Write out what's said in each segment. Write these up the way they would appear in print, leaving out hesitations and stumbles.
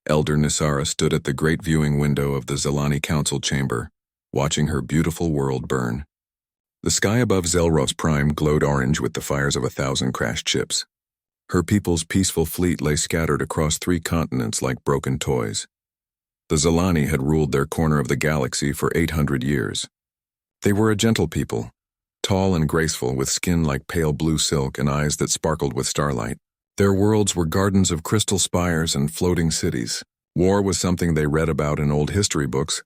Elder Nisara stood at the great viewing window of the Zelani council chamber, watching her beautiful world burn. The sky above Zelros Prime glowed orange with the fires of 1,000 crashed ships. Her people's peaceful fleet lay scattered across 3 continents like broken toys. The Zelani had ruled their corner of the galaxy for 800 years. They were a gentle people, tall and graceful with skin like pale blue silk and eyes that sparkled with starlight. Their worlds were gardens of crystal spires and floating cities. War was something they read about in old history books,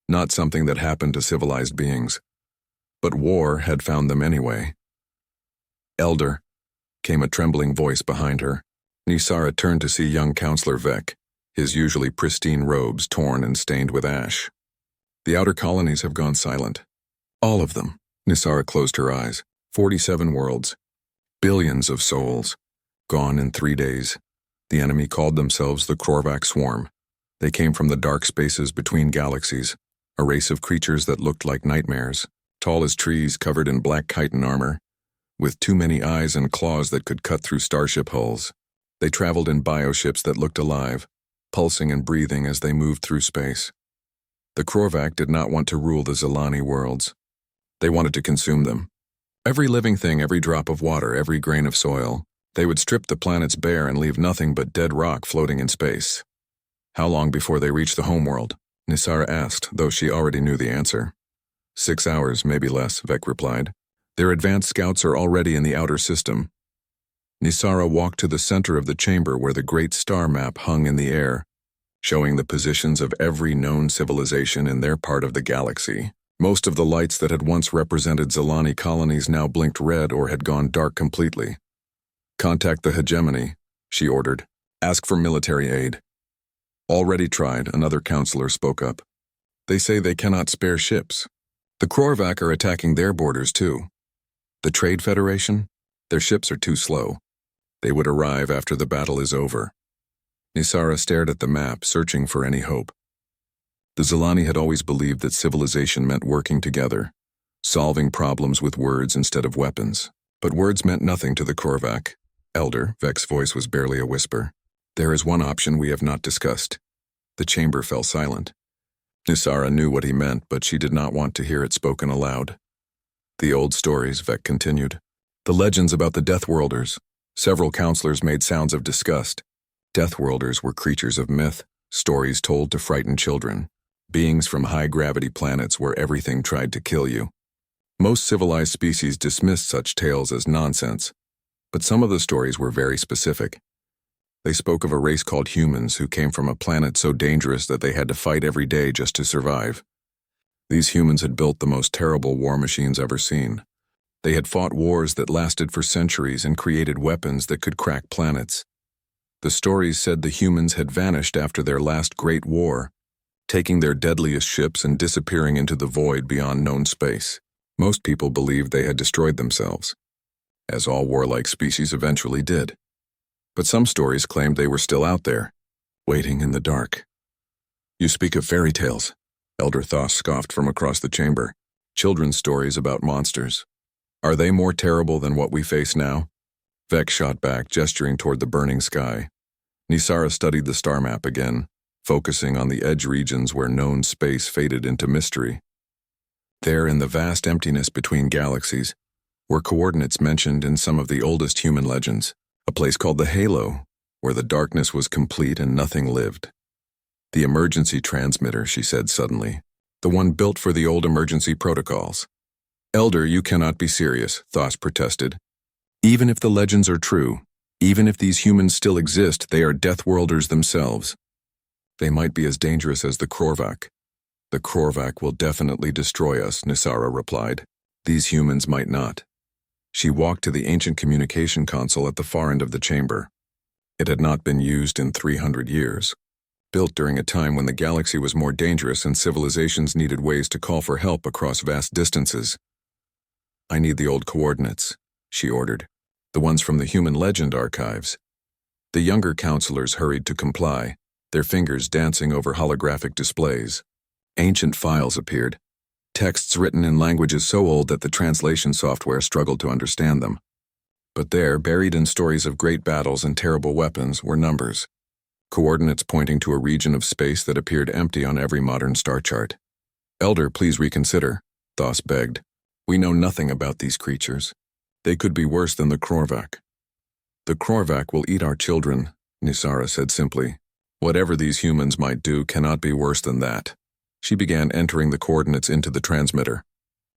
not something that happened to civilized beings. But war had found them anyway. "Elder," came a trembling voice behind her. Nisara turned to see young Counselor Vec, his usually pristine robes torn and stained with ash. "The outer colonies have gone silent. All of them." Nisara closed her eyes. 47 worlds. Billions of souls. Gone in 3 days. The enemy called themselves the Krorvak Swarm. They came from the dark spaces between galaxies, a race of creatures that looked like nightmares, tall as trees covered in black chitin armor, with too many eyes and claws that could cut through starship hulls. They traveled in bioships that looked alive, pulsing and breathing as they moved through space. The Krorvak did not want to rule the Zelani worlds. They wanted to consume them. Every living thing, every drop of water, every grain of soil. They would strip the planets bare and leave nothing but dead rock floating in space. "How long before they reach the homeworld?" Nisara asked, though she already knew the answer. 6 hours, maybe less, Vec replied. "Their advanced scouts are already in the outer system." Nisara walked to the center of the chamber where the great star map hung in the air, showing the positions of every known civilization in their part of the galaxy. Most of the lights that had once represented Zelani colonies now blinked red or had gone dark completely. "Contact the hegemony," she ordered. "Ask for military aid." "Already tried," another counselor spoke up. "They say they cannot spare ships. The Krorvak are attacking their borders too. The Trade Federation? Their ships are too slow. They would arrive after the battle is over." Nisara stared at the map, searching for any hope. The Zelani had always believed that civilization meant working together, solving problems with words instead of weapons. But words meant nothing to the Krorvak. "Elder," Vec's voice was barely a whisper. "There is one option we have not discussed." The chamber fell silent. Nisara knew what he meant, but she did not want to hear it spoken aloud. "The old stories," Vec continued. "The legends about the Deathworlders." Several counselors made sounds of disgust. Deathworlders were creatures of myth, stories told to frighten children, beings from high-gravity planets where everything tried to kill you. Most civilized species dismissed such tales as nonsense, but some of the stories were very specific. They spoke of a race called humans who came from a planet so dangerous that they had to fight every day just to survive. These humans had built the most terrible war machines ever seen. They had fought wars that lasted for centuries and created weapons that could crack planets. The stories said the humans had vanished after their last great war, taking their deadliest ships and disappearing into the void beyond known space. Most people believed they had destroyed themselves, as all warlike species eventually did. But some stories claimed they were still out there, waiting in the dark. "You speak of fairy tales," Elder Thoth scoffed from across the chamber. "Children's stories about monsters. Are they more terrible than what we face now?" Vec shot back, gesturing toward the burning sky. Nisara studied the star map again, focusing on the edge regions where known space faded into mystery. There, in the vast emptiness between galaxies, were coordinates mentioned in some of the oldest human legends. A place called the Halo, where the darkness was complete and nothing lived. "The emergency transmitter," she said suddenly. "The one built for the old emergency protocols." "Elder, you cannot be serious," Thoth protested. "Even if the legends are true, even if these humans still exist, they are Deathworlders themselves. They might be as dangerous as the Krorvak." "The Krorvak will definitely destroy us," Nisara replied. "These humans might not." She walked to the ancient communication console at the far end of the chamber. It had not been used in 300 years. Built during a time when the galaxy was more dangerous and civilizations needed ways to call for help across vast distances. "I need the old coordinates," she ordered. "The ones from the human legend archives." The younger counselors hurried to comply, their fingers dancing over holographic displays. Ancient files appeared, texts written in languages so old that the translation software struggled to understand them. But there, buried in stories of great battles and terrible weapons, were numbers. coordinates pointing to a region of space that appeared empty on every modern star chart. "Elder, please reconsider," Thos begged. "We know nothing about these creatures. They could be worse than the Krorvak." "The Krorvak will eat our children," Nisara said simply. "Whatever these humans might do cannot be worse than that." She began entering the coordinates into the transmitter.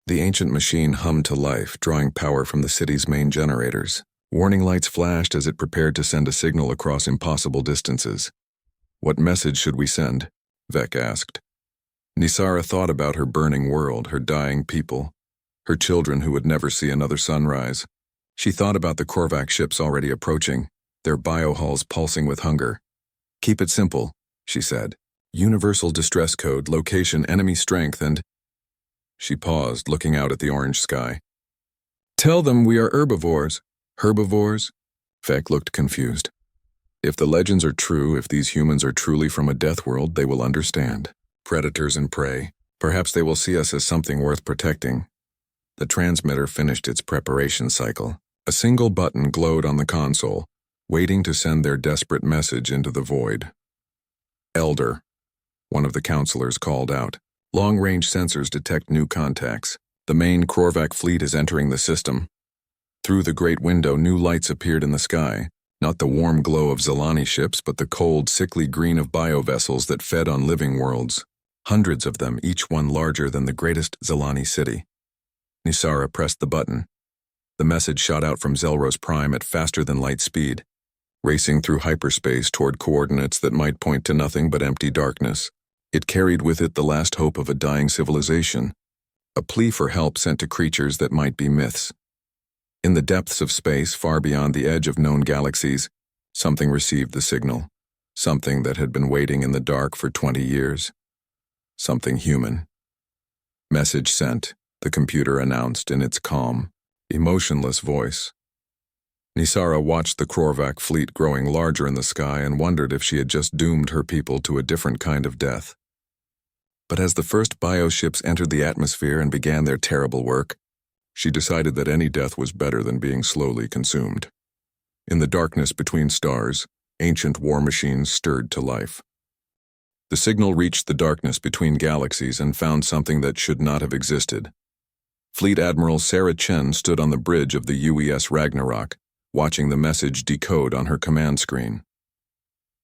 The ancient machine hummed to life, drawing power from the city's main generators. Warning lights flashed as it prepared to send a signal across impossible distances. "What message should we send?" Vec asked. Nisara thought about her burning world, her dying people, her children who would never see another sunrise. She thought about the Korvac ships already approaching, their biohulls pulsing with hunger. "Keep it simple," she said. "Universal distress code, location, enemy strength, and—" She paused, looking out at the orange sky. "Tell them we are herbivores." "Herbivores?" Vec looked confused. "If the legends are true, if these humans are truly from a death world, they will understand. Predators and prey. Perhaps they will see us as something worth protecting." The transmitter finished its preparation cycle. A single button glowed on the console, waiting to send their desperate message into the void. "Elder," one of the counselors called out. "Long-range sensors detect new contacts. The main Krorvak fleet is entering the system." Through the great window, new lights appeared in the sky, not the warm glow of Zelani ships, but the cold, sickly green of biovessels that fed on living worlds. Hundreds of them, each one larger than the greatest Zelani city. Nisara pressed the button. The message shot out from Zelros Prime at faster-than-light speed, racing through hyperspace toward coordinates that might point to nothing but empty darkness. It carried with it the last hope of a dying civilization, a plea for help sent to creatures that might be myths. In the depths of space, far beyond the edge of known galaxies, something received the signal, something that had been waiting in the dark for 20 years. Something human. "Message sent," the computer announced in its calm, emotionless voice. Nisara watched the Krorvak fleet growing larger in the sky and wondered if she had just doomed her people to a different kind of death. But as the first bioships entered the atmosphere and began their terrible work, she decided that any death was better than being slowly consumed. In the darkness between stars, ancient war machines stirred to life. The signal reached the darkness between galaxies and found something that should not have existed. Fleet Admiral Sarah Chen stood on the bridge of the UES Ragnarok, watching the message decode on her command screen.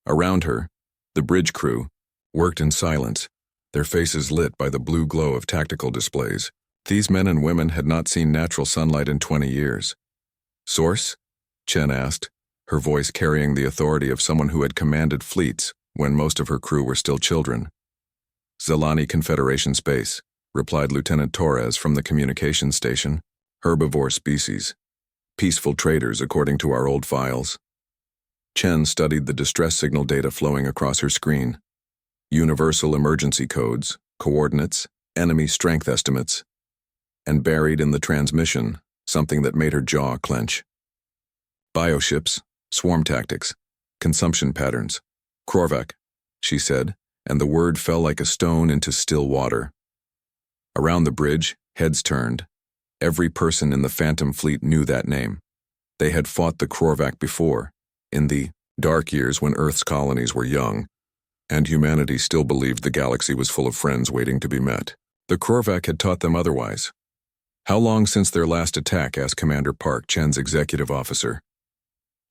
Around her, the bridge crew worked in silence, their faces lit by the blue glow of tactical displays. These men and women had not seen natural sunlight in 20 years. "Source?" Chen asked, her voice carrying the authority of someone who had commanded fleets when most of her crew were still children. "Zelani Confederation Space," replied Lieutenant Torres from the communications station. "Herbivore species. Peaceful traders, according to our old files." Chen studied the distress signal data flowing across her screen. Universal emergency codes, coordinates, enemy strength estimates. And buried in the transmission, something that made her jaw clench. "Bioships, swarm tactics, consumption patterns. Krorvak," she said, and the word fell like a stone into still water. Around the bridge, heads turned. Every person in the Phantom Fleet knew that name. They had fought the Krorvak before, in the dark years when Earth's colonies were young, and humanity still believed the galaxy was full of friends waiting to be met. The Krorvak had taught them otherwise. "How long since their last attack?" asked Commander Park, Chen's executive officer.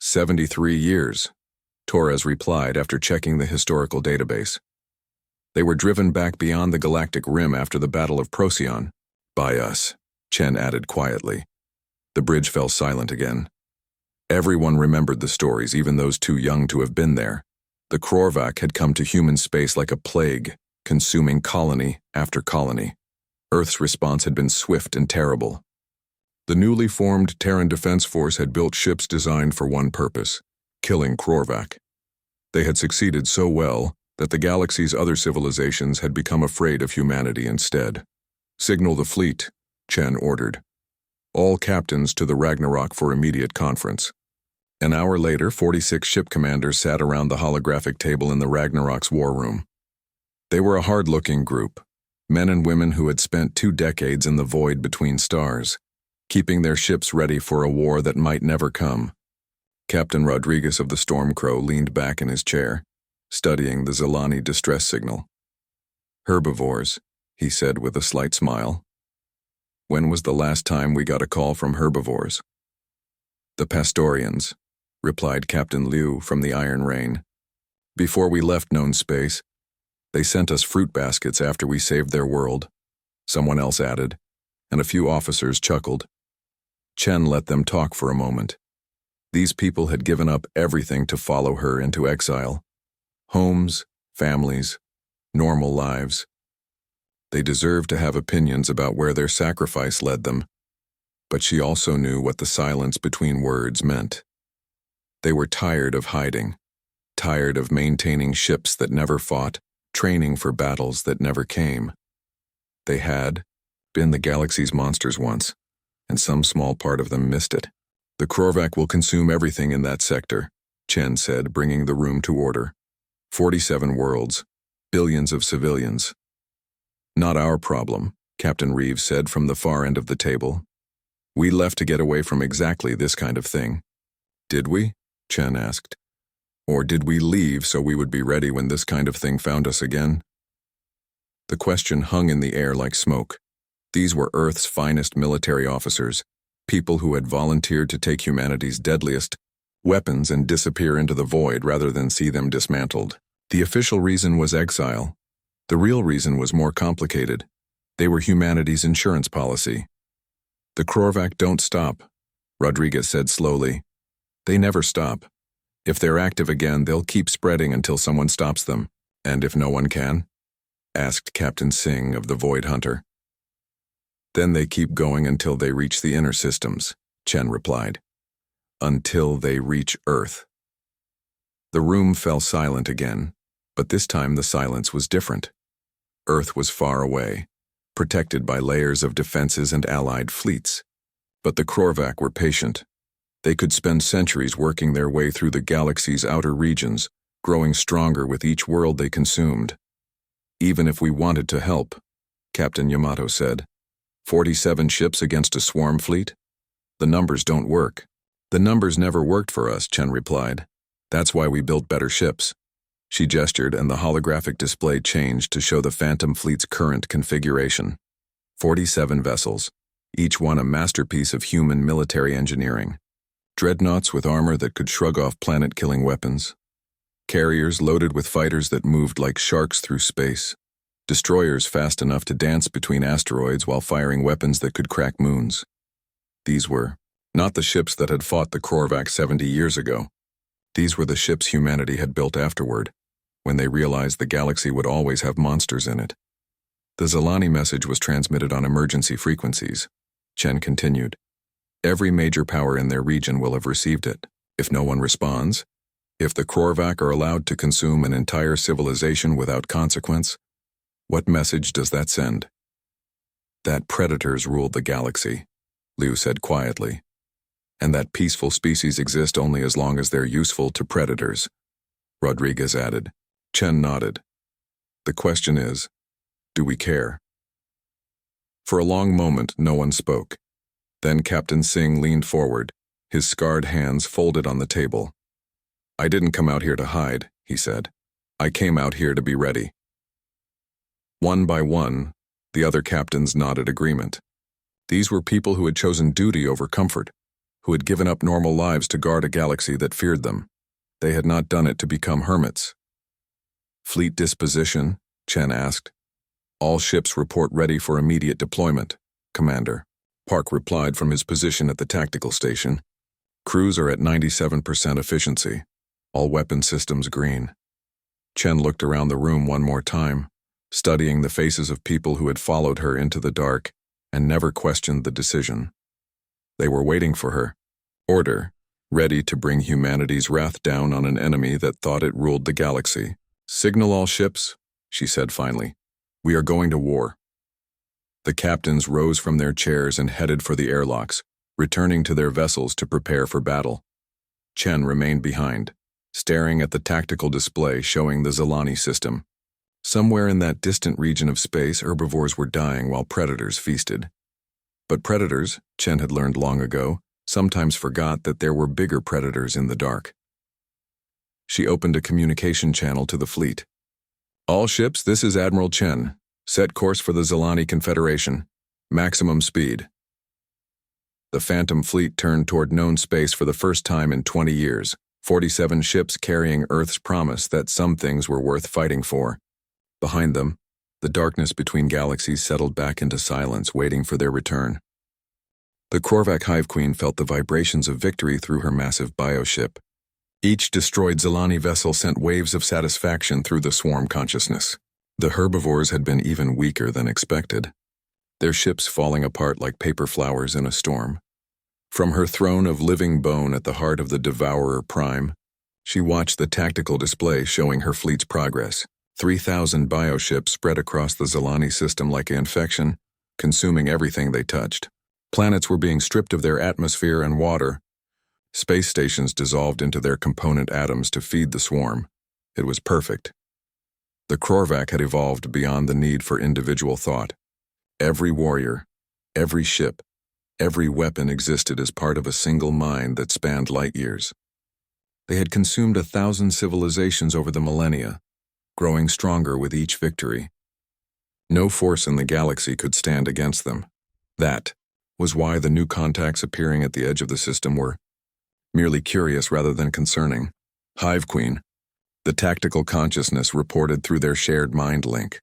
73 years, Torres replied after checking the historical database. "They were driven back beyond the galactic rim after the Battle of Procyon. By us," Chen added quietly. The bridge fell silent again. Everyone remembered the stories, even those too young to have been there. The Krorvak had come to human space like a plague, consuming colony after colony. Earth's response had been swift and terrible. The newly formed Terran Defense Force had built ships designed for one purpose: killing Krorvak. They had succeeded so well that the galaxy's other civilizations had become afraid of humanity instead. "Signal the fleet," Chen ordered. "All captains to the Ragnarok for immediate conference." An hour later, 46 ship commanders sat around the holographic table in the Ragnarok's war room. They were a hard-looking group, men and women who had spent 2 decades in the void between stars, keeping their ships ready for a war that might never come. Captain Rodriguez of the Stormcrow leaned back in his chair. studying the Zilani distress signal. Herbivores, he said with a slight smile. When was the last time we got a call from herbivores? The Pastorians, replied Captain Liu from the Iron Rain. Before we left known space, they sent us fruit baskets after we saved their world, someone else added, and a few officers chuckled. Chen let them talk for a moment. These people had given up everything to follow her into exile. Homes, families, normal lives. They deserved to have opinions about where their sacrifice led them, but she also knew what the silence between words meant. They were tired of hiding, tired of maintaining ships that never fought, training for battles that never came. They had been the galaxy's monsters once, and some small part of them missed it. The Krorvac will consume everything in that sector, Chen said, bringing the room to order. 47 worlds, billions of civilians. Not our problem, Captain Reeves said from the far end of the table. We left to get away from exactly this kind of thing. Did we? Chen asked. Or did we leave so we would be ready when this kind of thing found us again? The question hung in the air like smoke. These were Earth's finest military officers, people who had volunteered to take humanity's deadliest weapons and disappear into the void rather than see them dismantled. The official reason was exile. The real reason was more complicated. They were humanity's insurance policy. The Krorvac don't stop, Rodriguez said slowly. They never stop. If they're active again, they'll keep spreading until someone stops them. And if no one can? Asked Captain Singh of the Void Hunter. Then they keep going until they reach the inner systems, Chen replied. Until they reach Earth. The room fell silent again, but this time the silence was different. Earth was far away, protected by layers of defenses and allied fleets. But the Krorvac were patient. They could spend centuries working their way through the galaxy's outer regions, growing stronger with each world they consumed. Even if we wanted to help, Captain Yamato said. 47 ships against a swarm fleet? The numbers don't work. The numbers never worked for us, Chen replied. That's why we built better ships. She gestured and the holographic display changed to show the Phantom Fleet's current configuration. 47 vessels, each one a masterpiece of human military engineering. Dreadnoughts with armor that could shrug off planet-killing weapons. Carriers loaded with fighters that moved like sharks through space. Destroyers fast enough to dance between asteroids while firing weapons that could crack moons. These were not the ships that had fought the Krorvac 70 years ago. These were the ships humanity had built afterward, when they realized the galaxy would always have monsters in it. The Zilani message was transmitted on emergency frequencies. Chen continued. Every major power in their region will have received it. If no one responds, if the Krorvac are allowed to consume an entire civilization without consequence, what message does that send? That predators rule the galaxy, Liu said quietly, and that peaceful species exist only as long as they're useful to predators, Rodriguez added. Chen nodded. The question is, do we care? For a long moment, no one spoke. Then Captain Singh leaned forward, his scarred hands folded on the table. I didn't come out here to hide, he said. I came out here to be ready. One by one, the other captains nodded agreement. These were people who had chosen duty over comfort, who had given up normal lives to guard a galaxy that feared them. They had not done it to become hermits. Fleet disposition, Chen asked. All ships report ready for immediate deployment, Commander. Park replied from his position at the tactical station. Crews are at 97% efficiency. All weapon systems green. Chen looked around the room one more time, studying the faces of people who had followed her into the dark and never questioned the decision. They were waiting for her. Order, ready to bring humanity's wrath down on an enemy that thought it ruled the galaxy. Signal all ships, she said finally. We are going to war. The captains rose from their chairs and headed for the airlocks, returning to their vessels to prepare for battle. Chen remained behind, staring at the tactical display showing the Zilani system. Somewhere in that distant region of space, herbivores were dying while predators feasted. But predators, Chen had learned long ago, sometimes forgot that there were bigger predators in the dark. She opened a communication channel to the fleet. "All ships, this is Admiral Chen. Set course for the Zelani Confederation. Maximum speed." The Phantom Fleet turned toward known space for the first time in 20 years, 47 ships carrying Earth's promise that some things were worth fighting for. Behind them, the darkness between galaxies settled back into silence, waiting for their return. The Korvac Hive Queen felt the vibrations of victory through her massive bioship. Each destroyed Zelani vessel sent waves of satisfaction through the swarm consciousness. The herbivores had been even weaker than expected, their ships falling apart like paper flowers in a storm. From her throne of living bone at the heart of the Devourer Prime, she watched the tactical display showing her fleet's progress. 3,000 bioships spread across the Zelani system like an infection, consuming everything they touched. Planets were being stripped of their atmosphere and water. Space stations dissolved into their component atoms to feed the swarm. It was perfect. The Korvac had evolved beyond the need for individual thought. Every warrior, every ship, every weapon existed as part of a single mind that spanned light years. They had consumed 1,000 civilizations over the millennia, growing stronger with each victory. No force in the galaxy could stand against them. That was why the new contacts appearing at the edge of the system were merely curious rather than concerning. Hive Queen, the tactical consciousness reported through their shared mind link.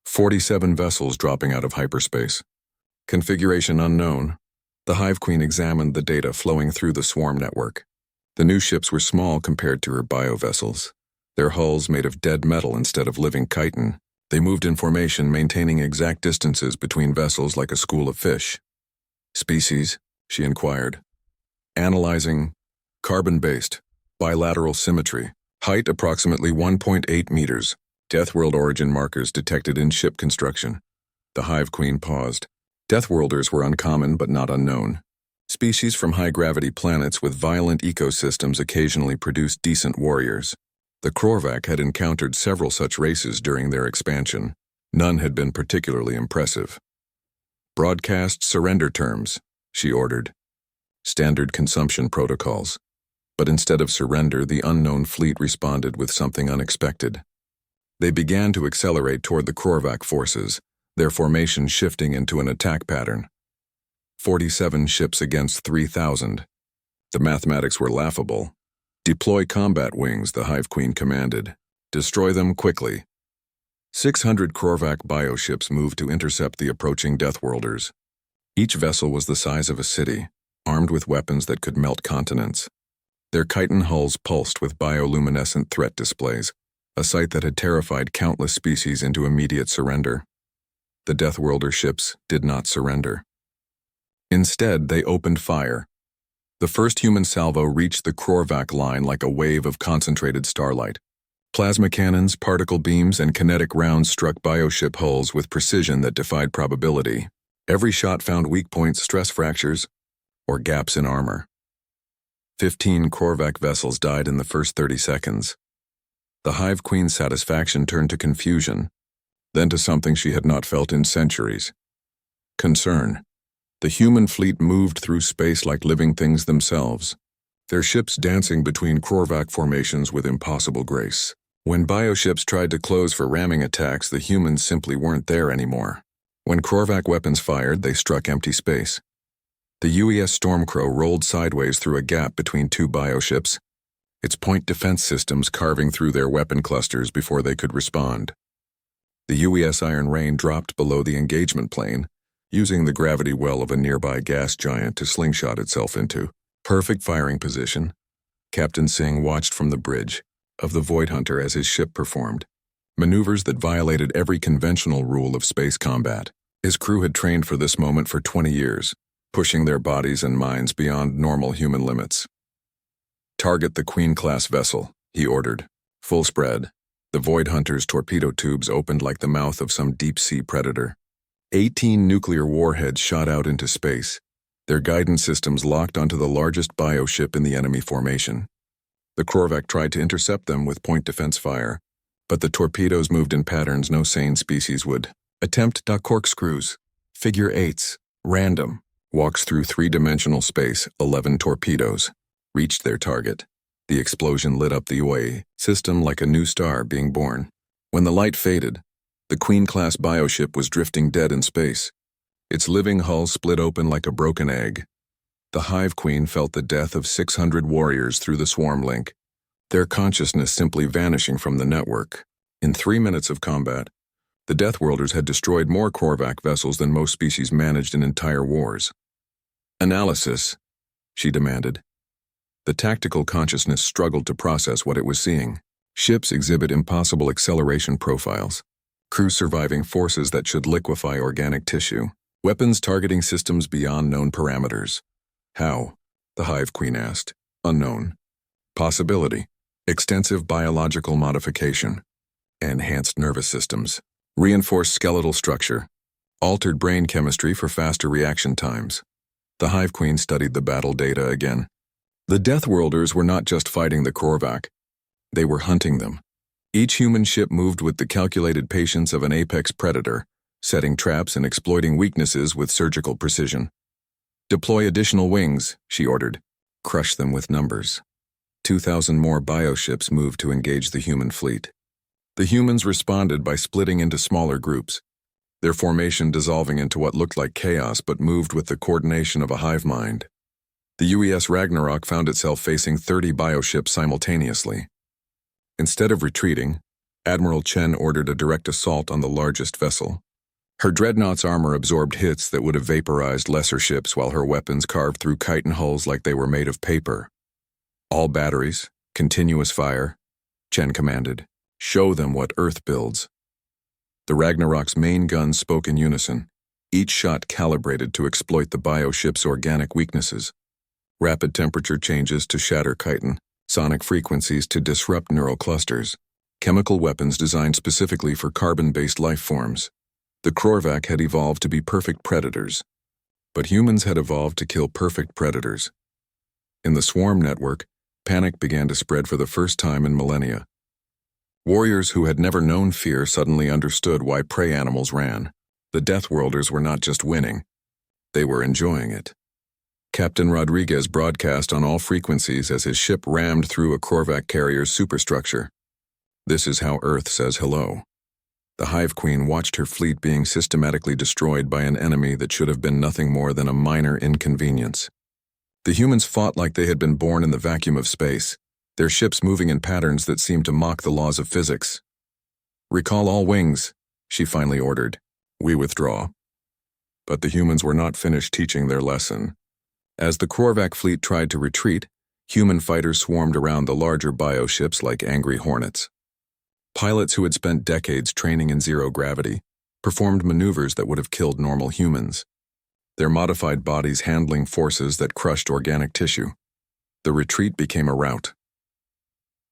47 vessels dropping out of hyperspace. Configuration unknown. The Hive Queen examined the data flowing through the swarm network. The new ships were small compared to her biovessels. Their hulls made of dead metal instead of living chitin. They moved in formation, maintaining exact distances between vessels like a school of fish. "Species?" she inquired. "Analyzing. Carbon-based. Bilateral symmetry. Height approximately 1.8 meters. Deathworld origin markers detected in ship construction." The Hive Queen paused. Deathworlders were uncommon but not unknown. Species from high-gravity planets with violent ecosystems occasionally produced decent warriors. The Korvac had encountered several such races during their expansion. None had been particularly impressive. "Broadcast surrender terms," she ordered. Standard consumption protocols. But instead of surrender, the unknown fleet responded with something unexpected. They began to accelerate toward the Korvac forces, their formation shifting into an attack pattern. 47 ships against 3,000. The mathematics were laughable. "Deploy combat wings," the Hive Queen commanded. "Destroy them quickly." 600 Korvac bioships moved to intercept the approaching Deathworlders. Each vessel was the size of a city, armed with weapons that could melt continents. Their chitin hulls pulsed with bioluminescent threat displays, a sight that had terrified countless species into immediate surrender. The Deathworlder ships did not surrender. Instead, they opened fire. The first human salvo reached the Korvac line like a wave of concentrated starlight. Plasma cannons, particle beams, and kinetic rounds struck bioship hulls with precision that defied probability. Every shot found weak points, stress fractures, or gaps in armor. 15 Korvac vessels died in the first 30 seconds. The Hive Queen's satisfaction turned to confusion, then to something she had not felt in centuries. Concern. The human fleet moved through space like living things themselves, their ships dancing between Korvac formations with impossible grace. When bioships tried to close for ramming attacks, the humans simply weren't there anymore. When Korvac weapons fired, they struck empty space. The UES Stormcrow rolled sideways through a gap between two bioships, its point defense systems carving through their weapon clusters before they could respond. The UES Iron Rain dropped below the engagement plane, using the gravity well of a nearby gas giant to slingshot itself into. Perfect firing position. Captain Singh watched from the bridge of the Void Hunter as his ship performed maneuvers that violated every conventional rule of space combat. His crew had trained for this moment for 20 years, pushing their bodies and minds beyond normal human limits. "Target the Queen-class vessel," he ordered. Full spread, the Void Hunter's torpedo tubes opened like the mouth of some deep-sea predator. 18 nuclear warheads shot out into space, their guidance systems locked onto the largest bioship in the enemy formation. The Korvac tried to intercept them with point defense fire, but the torpedoes moved in patterns no sane species would attempt. Corkscrews, figure eights, random, walks through three-dimensional space. 11 torpedoes reached their target. The explosion lit up the UA system like a new star being born. When the light faded, the Queen-class bioship was drifting dead in space. Its living hull split open like a broken egg. The Hive Queen felt the death of 600 warriors through the swarm link, their consciousness simply vanishing from the network. In 3 minutes of combat, the Deathworlders had destroyed more Korvac vessels than most species managed in entire wars. Analysis, she demanded. The tactical consciousness struggled to process what it was seeing. Ships exhibit impossible acceleration profiles. Crews surviving forces that should liquefy organic tissue. Weapons targeting systems beyond known parameters. How? The Hive Queen asked. Unknown. Possibility. Extensive biological modification. Enhanced nervous systems. Reinforced skeletal structure. Altered brain chemistry for faster reaction times. The Hive Queen studied the battle data again. The Deathworlders were not just fighting the Korvac. They were hunting them. Each human ship moved with the calculated patience of an apex predator, setting traps and exploiting weaknesses with surgical precision. Deploy additional wings, she ordered. Crush them with numbers. 2,000 more bioships moved to engage the human fleet. The humans responded by splitting into smaller groups, their formation dissolving into what looked like chaos but moved with the coordination of a hive mind. The UES Ragnarok found itself facing 30 bioships simultaneously. Instead of retreating, Admiral Chen ordered a direct assault on the largest vessel. Her dreadnought's armor absorbed hits that would have vaporized lesser ships while her weapons carved through chitin hulls like they were made of paper. All batteries, continuous fire, Chen commanded. Show them what Earth builds. The Ragnarok's main guns spoke in unison, each shot calibrated to exploit the bioship's organic weaknesses. Rapid temperature changes to shatter chitin, sonic frequencies to disrupt neural clusters, chemical weapons designed specifically for carbon-based life forms. The Korvac had evolved to be perfect predators, but humans had evolved to kill perfect predators. In the swarm network, panic began to spread for the first time in millennia. Warriors who had never known fear suddenly understood why prey animals ran. The Deathworlders were not just winning, they were enjoying it. Captain Rodriguez broadcast on all frequencies as his ship rammed through a Korvac carrier's superstructure. This is how Earth says hello. The Hive Queen watched her fleet being systematically destroyed by an enemy that should have been nothing more than a minor inconvenience. The humans fought like they had been born in the vacuum of space, their ships moving in patterns that seemed to mock the laws of physics. Recall all wings, she finally ordered. We withdraw. But the humans were not finished teaching their lesson. As the Korvac fleet tried to retreat, human fighters swarmed around the larger bioships like angry hornets. Pilots who had spent decades training in zero gravity performed maneuvers that would have killed normal humans, their modified bodies handling forces that crushed organic tissue. The retreat became a rout.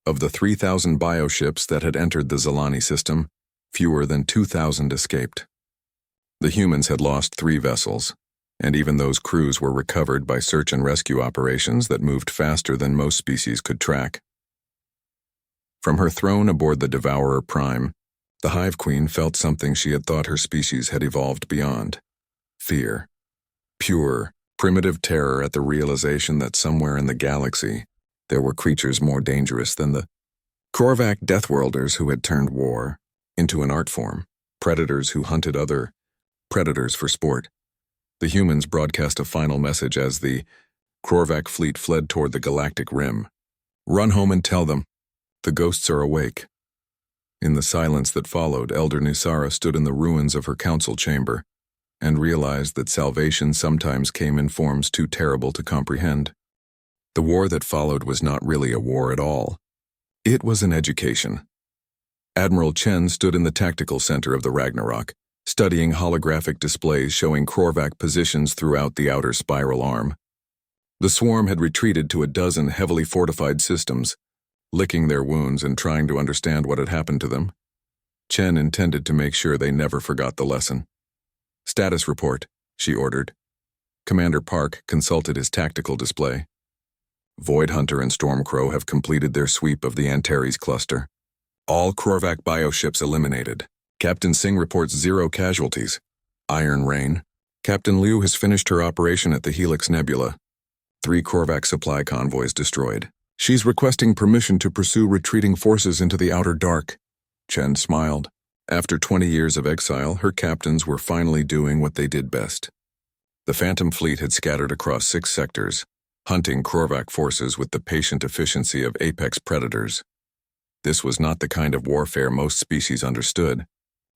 Of the 3,000 bioships that had entered the Zelani system, fewer than 2,000 escaped. The humans had lost 3 vessels, and even those crews were recovered by search and rescue operations that moved faster than most species could track. From her throne aboard the Devourer Prime, the Hive Queen felt something she had thought her species had evolved beyond. Fear. Pure, primitive terror at the realization that somewhere in the galaxy, there were creatures more dangerous than the Korvac Deathworlders who had turned war into an art form, predators who hunted other predators for sport. The humans broadcast a final message as the Korvac fleet fled toward the galactic rim. Run home and tell them. The ghosts are awake. In the silence that followed, Elder Nusara stood in the ruins of her council chamber and realized that salvation sometimes came in forms too terrible to comprehend. The war that followed was not really a war at all. It was an education. Admiral Chen stood in the tactical center of the Ragnarok, studying holographic displays showing Korvac positions throughout the outer spiral arm. The swarm had retreated to a dozen heavily fortified systems, licking their wounds and trying to understand what had happened to them. Chen intended to make sure they never forgot the lesson. Status report, she ordered. Commander Park consulted his tactical display. Void Hunter and Stormcrow have completed their sweep of the Antares cluster. All Korvac bioships eliminated. Captain Singh reports 0 casualties. Iron Rain. Captain Liu has finished her operation at the Helix Nebula. 3 Korvac supply convoys destroyed. She's requesting permission to pursue retreating forces into the outer dark. Chen smiled. After 20 years of exile, her captains were finally doing what they did best. The Phantom Fleet had scattered across 6 sectors, hunting Korvac forces with the patient efficiency of apex predators. This was not the kind of warfare most species understood.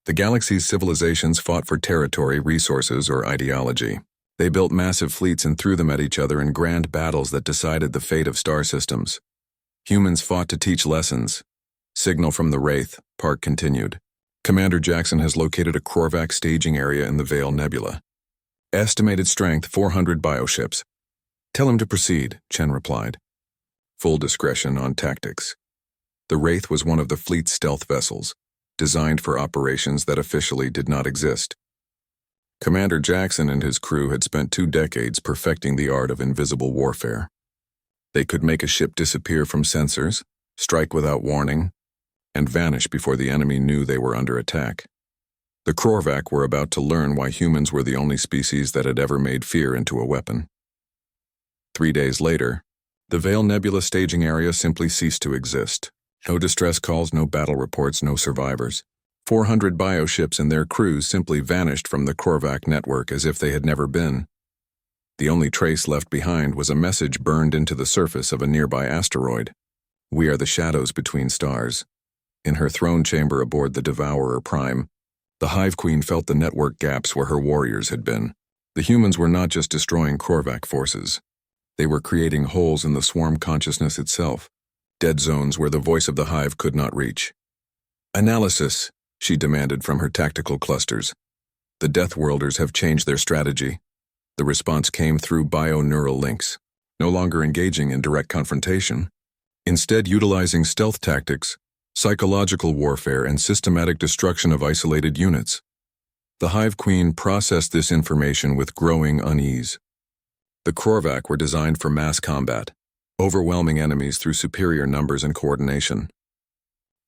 The galaxy's civilizations fought for territory, resources, or ideology. They built massive fleets and threw them at each other in grand battles that decided the fate of star systems. Humans fought to teach lessons. Signal from the Wraith, Park continued. Commander Jackson has located a Korvac staging area in the Veil Nebula. Estimated strength 400 bioships. Tell him to proceed, Chen replied. Full discretion on tactics. The Wraith was one of the fleet's stealth vessels, designed for operations that officially did not exist. Commander Jackson and his crew had spent 2 decades perfecting the art of invisible warfare. They could make a ship disappear from sensors, strike without warning, and vanish before the enemy knew they were under attack. The Korvac were about to learn why humans were the only species that had ever made fear into a weapon. 3 days later, the Veil Nebula staging area simply ceased to exist. No distress calls, no battle reports, no survivors. 400 bioships and their crews simply vanished from the Korvac network as if they had never been. The only trace left behind was a message burned into the surface of a nearby asteroid. We are the shadows between stars. In her throne chamber aboard the Devourer Prime, the Hive Queen felt the network gaps where her warriors had been. The humans were not just destroying Korvac forces. They were creating holes in the swarm consciousness itself, dead zones where the voice of the Hive could not reach. Analysis, she demanded from her tactical clusters. The Deathworlders have changed their strategy. The response came through bio-neural links, no longer engaging in direct confrontation, instead utilizing stealth tactics, psychological warfare, and systematic destruction of isolated units. The Hive Queen processed this information with growing unease. The Korvac were designed for mass combat, overwhelming enemies through superior numbers and coordination.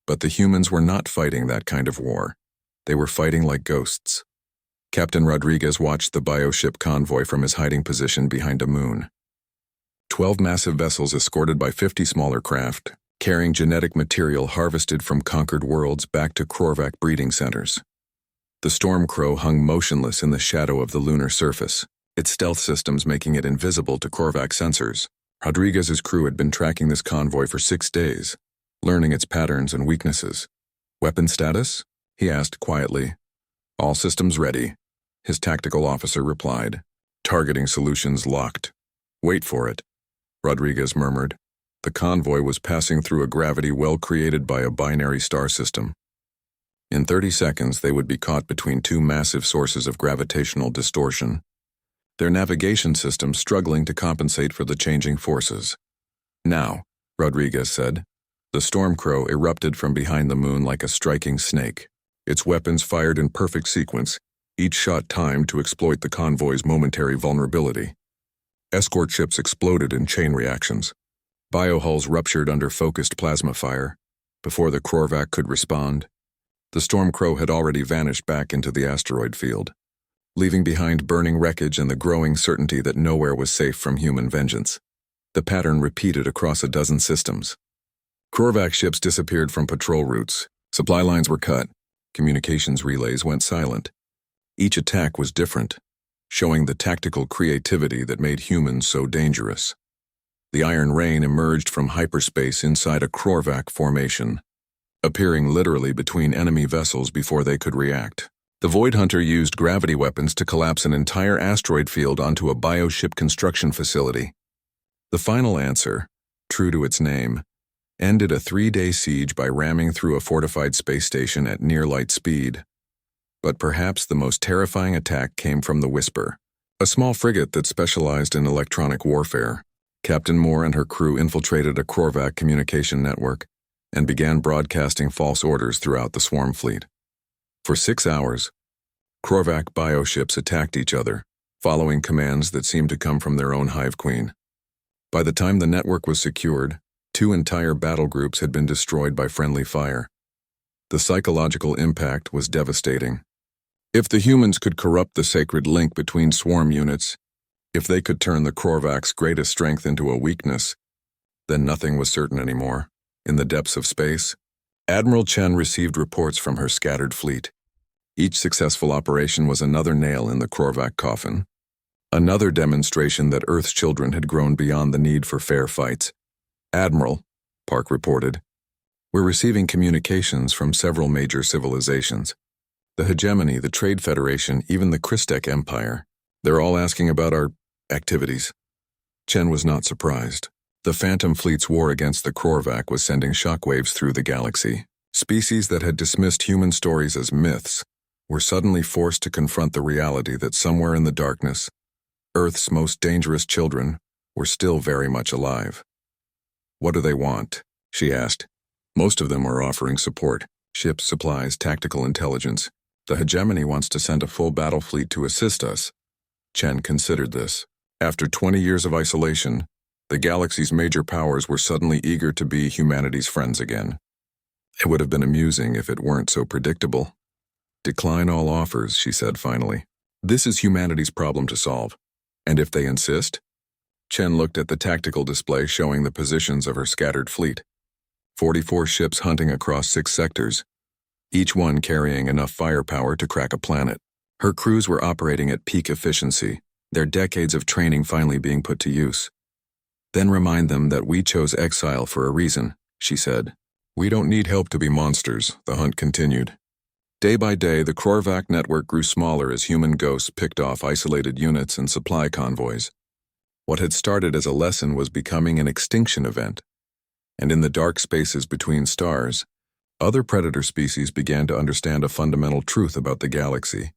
But the humans were not fighting that kind of war. They were fighting like ghosts. Captain Rodriguez watched the bioship convoy from his hiding position behind a moon. 12 massive vessels escorted by 50 smaller craft, carrying genetic material harvested from conquered worlds back to Korvac breeding centers. The Storm Crow hung motionless in the shadow of the lunar surface, its stealth systems making it invisible to Korvac sensors. Rodriguez's crew had been tracking this convoy for 6 days, learning its patterns and weaknesses. Weapon status? He asked quietly. All systems ready, his tactical officer replied. Targeting solutions locked. Wait for it, Rodriguez murmured. The convoy was passing through a gravity well created by a binary star system. In 30 seconds, they would be caught between 2 massive sources of gravitational distortion, their navigation systems struggling to compensate for the changing forces. Now, Rodriguez said. The Storm Crow erupted from behind the moon like a striking snake. Its weapons fired in perfect sequence, each shot timed to exploit the convoy's momentary vulnerability. Escort ships exploded in chain reactions. Biohulls ruptured under focused plasma fire. Before the Korvac could respond, the Storm Crow had already vanished back into the asteroid field, leaving behind burning wreckage and the growing certainty that nowhere was safe from human vengeance. The pattern repeated across a dozen systems. Korvac ships disappeared from patrol routes, supply lines were cut, communications relays went silent. Each attack was different, showing the tactical creativity that made humans so dangerous. The Iron Rain emerged from hyperspace inside a Korvac formation, appearing literally between enemy vessels before they could react. The Void Hunter used gravity weapons to collapse an entire asteroid field onto a bioship construction facility. The final answer, true to its name, ended a 3-day siege by ramming through a fortified space station at near light speed. But perhaps the most terrifying attack came from the Whisper, a small frigate that specialized in electronic warfare. Captain Moore and her crew infiltrated a Korvac communication network and began broadcasting false orders throughout the swarm fleet. For 6 hours, Korvac bioships attacked each other, following commands that seemed to come from their own Hive Queen. By the time the network was secured, 2 entire battle groups had been destroyed by friendly fire. The psychological impact was devastating. If the humans could corrupt the sacred link between swarm units, if they could turn the Korvac's greatest strength into a weakness, Then nothing was certain anymore. In the depths of space, Admiral Chen received reports from her scattered fleet. Each successful operation was another nail in the Korvac coffin. Another demonstration that Earth's children had grown beyond the need for fair fights. "Admiral," Park reported, "we're receiving communications from several major civilizations. The Hegemony, the Trade Federation, even the Christek Empire. They're all asking about our activities." Chen was not surprised. The Phantom Fleet's war against the Korvac was sending shockwaves through the galaxy. Species that had dismissed human stories as myths were suddenly forced to confront the reality that somewhere in the darkness, Earth's most dangerous children were still very much alive. "What do they want?" she asked. Most of them were offering support: ships, supplies, tactical intelligence. "The Hegemony wants to send a full battle fleet to assist us." Chen considered this. After 20 years of isolation, the galaxy's major powers were suddenly eager to be humanity's friends again. It would have been amusing if it weren't so predictable. "Decline all offers," she said finally. "This is humanity's problem to solve. And if they insist?" Chen looked at the tactical display showing the positions of her scattered fleet. 44 ships hunting across 6 sectors, each one carrying enough firepower to crack a planet. Her crews were operating at peak efficiency, their decades of training finally being put to use. "Then remind them that we chose exile for a reason," she said. "We don't need help to be monsters," the hunt continued. Day by day, the Korvac network grew smaller as human ghosts picked off isolated units and supply convoys. What had started as a lesson was becoming an extinction event. And in the dark spaces between stars, other predator species began to understand a fundamental truth about the galaxy.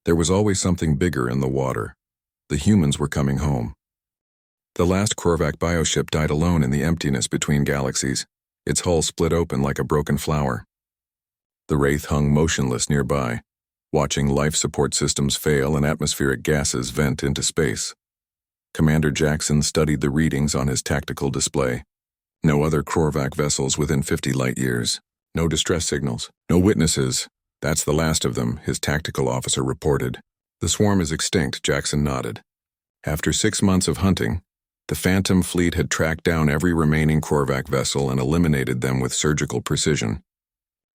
There was always something bigger in the water. The humans were coming home. The last Korvac bioship died alone in the emptiness between galaxies, its hull split open like a broken flower. The Wraith hung motionless nearby, watching life support systems fail and atmospheric gases vent into space. Commander Jackson studied the readings on his tactical display. No other Korvac vessels within 50 light-years. No distress signals. No witnesses. "That's the last of them," his tactical officer reported. "The swarm is extinct," Jackson nodded. After 6 months of hunting, the Phantom Fleet had tracked down every remaining Korvac vessel and eliminated them with surgical precision.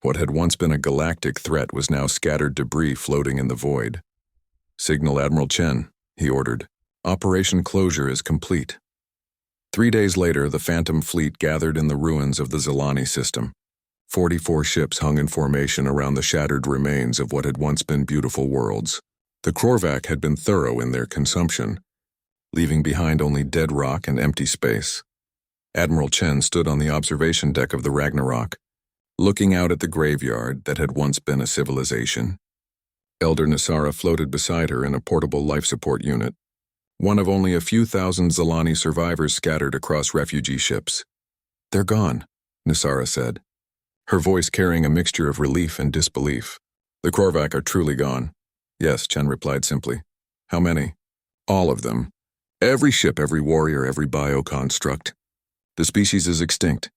What had once been a galactic threat was now scattered debris floating in the void. "Signal Admiral Chen," he ordered. "Operation closure is complete." 3 days later, the Phantom Fleet gathered in the ruins of the Zelani system. 44 ships hung in formation around the shattered remains of what had once been beautiful worlds. The Korvac had been thorough in their consumption, leaving behind only dead rock and empty space. Admiral Chen stood on the observation deck of the Ragnarok, looking out at the graveyard that had once been a civilization. Elder Nisara floated beside her in a portable life support unit, one of only a few thousand Zelani survivors scattered across refugee ships. "They're gone," Nisara said, her voice carrying a mixture of relief and disbelief. "The Korvac are truly gone." "Yes," Chen replied simply. "How many?" "All of them. Every ship, every warrior, every bioconstruct. The species is extinct."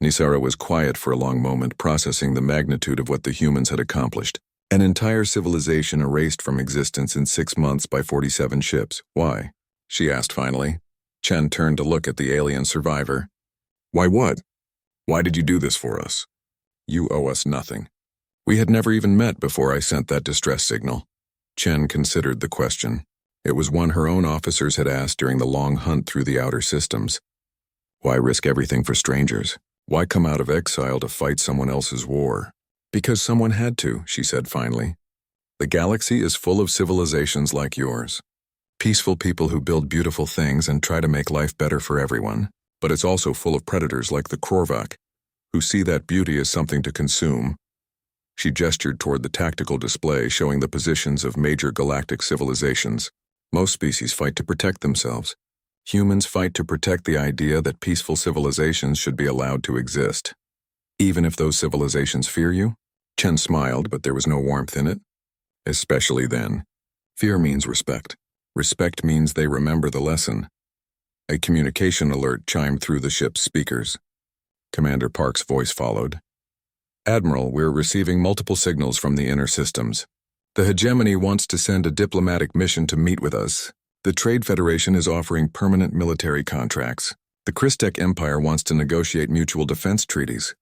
Nisara was quiet for a long moment, processing the magnitude of what the humans had accomplished. An entire civilization erased from existence in 6 months by 47 ships. "Why?" she asked finally. Chen turned to look at the alien survivor. "Why what? Why did you do this for us?" "You owe us nothing. We had never even met before I sent that distress signal." Chen considered the question. It was one her own officers had asked during the long hunt through the outer systems. Why risk everything for strangers? Why come out of exile to fight someone else's war? "Because someone had to," she said finally. "The galaxy is full of civilizations like yours. Peaceful people who build beautiful things and try to make life better for everyone. But it's also full of predators like the Korvac, who see that beauty as something to consume." She gestured toward the tactical display showing the positions of major galactic civilizations. Most species fight to protect themselves. Humans fight to protect the idea that peaceful civilizations should be allowed to exist. "Even if those civilizations fear you?" Chen smiled, but there was no warmth in it. "Especially then. Fear means respect. Respect means they remember the lesson." A communication alert chimed through the ship's speakers. Commander Park's voice followed. "Admiral, we're receiving multiple signals from the inner systems. The Hegemony wants to send a diplomatic mission to meet with us. The Trade Federation is offering permanent military contracts. The Christek Empire wants to negotiate mutual defense treaties.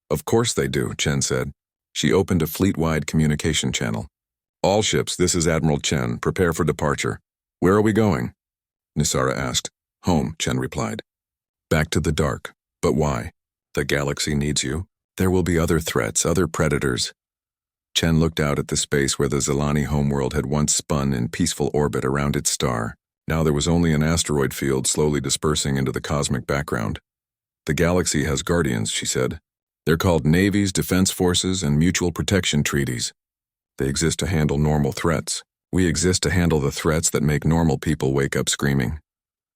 Of course they do, Chen said. She opened a fleet-wide communication channel. All ships, this is Admiral Chen. Prepare for departure. Where are we going? Nisara asked. Home, Chen replied. Back to the dark. But why? The galaxy needs you. There will be other threats, other predators. Chen looked out at the space where the Zilani homeworld had once spun in peaceful orbit around its star. Now there was only an asteroid field slowly dispersing into the cosmic background. The galaxy has guardians, she said. They're called navies, defense forces, and mutual protection treaties. They exist to handle normal threats. We exist to handle the threats that make normal people wake up screaming.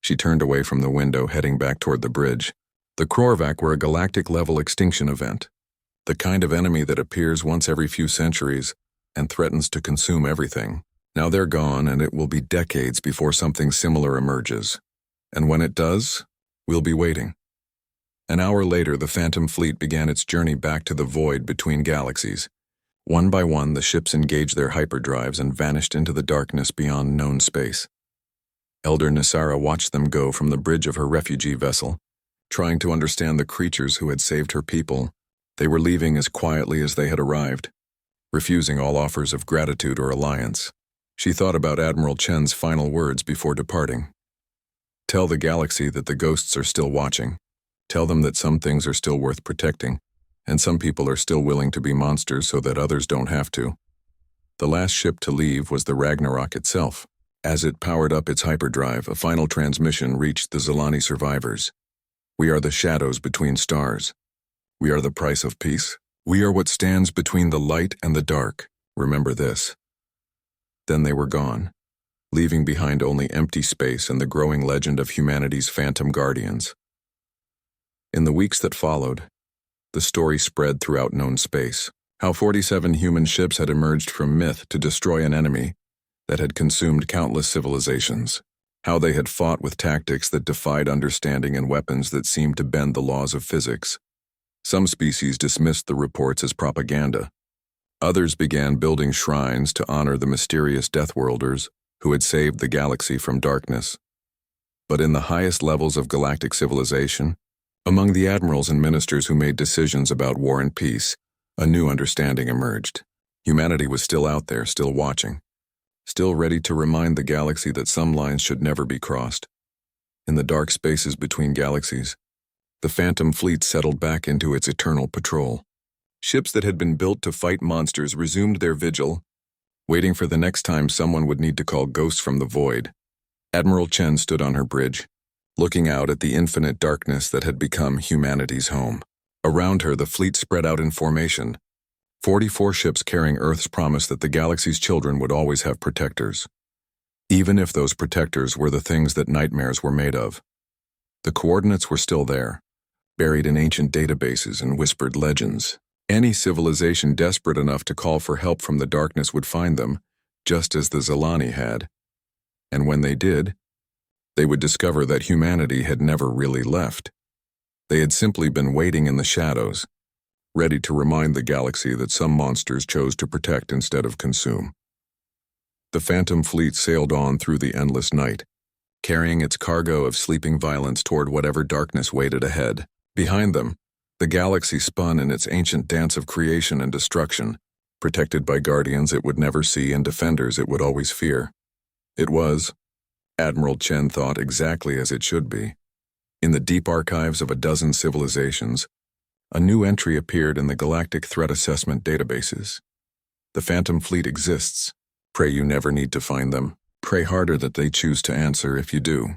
She turned away from the window, heading back toward the bridge. The Krorvac were a galactic-level extinction event. The kind of enemy that appears once every few centuries and threatens to consume everything. Now they're gone, and it will be decades before something similar emerges. And when it does, we'll be waiting. An hour later, the Phantom Fleet began its journey back to the void between galaxies. One by one, the ships engaged their hyperdrives and vanished into the darkness beyond known space. Elder Nisara watched them go from the bridge of her refugee vessel, trying to understand the creatures who had saved her people. They were leaving as quietly as they had arrived, refusing all offers of gratitude or alliance. She thought about Admiral Chen's final words before departing. Tell the galaxy that the ghosts are still watching. Tell them that some things are still worth protecting, and some people are still willing to be monsters so that others don't have to. The last ship to leave was the Ragnarok itself. As it powered up its hyperdrive, a final transmission reached the Zilani survivors. We are the shadows between stars. We are the price of peace. We are what stands between the light and the dark. Remember this. Then they were gone, leaving behind only empty space and the growing legend of humanity's phantom guardians. In the weeks that followed, the story spread throughout known space, how 47 human ships had emerged from myth to destroy an enemy that had consumed countless civilizations, how they had fought with tactics that defied understanding and weapons that seemed to bend the laws of physics. Some species dismissed the reports as propaganda. Others began building shrines to honor the mysterious Deathworlders who had saved the galaxy from darkness. But in the highest levels of galactic civilization, among the admirals and ministers who made decisions about war and peace, a new understanding emerged. Humanity was still out there, still watching, still ready to remind the galaxy that some lines should never be crossed. In the dark spaces between galaxies, the Phantom Fleet settled back into its eternal patrol. Ships that had been built to fight monsters resumed their vigil, waiting for the next time someone would need to call ghosts from the void. Admiral Chen stood on her bridge, looking out at the infinite darkness that had become humanity's home. Around her, the fleet spread out in formation, 44 ships carrying Earth's promise that the galaxy's children would always have protectors, even if those protectors were the things that nightmares were made of. The coordinates were still there, buried in ancient databases and whispered legends. Any civilization desperate enough to call for help from the darkness would find them, just as the Zilani had. And when they did, they would discover that humanity had never really left. They had simply been waiting in the shadows, ready to remind the galaxy that some monsters chose to protect instead of consume. The Phantom Fleet sailed on through the endless night, carrying its cargo of sleeping violence toward whatever darkness waited ahead. Behind them, the galaxy spun in its ancient dance of creation and destruction, protected by guardians it would never see and defenders it would always fear. It was, Admiral Chen thought, exactly as it should be. In the deep archives of a dozen civilizations, a new entry appeared in the Galactic Threat Assessment databases. The Phantom Fleet exists. Pray you never need to find them. Pray harder that they choose to answer if you do.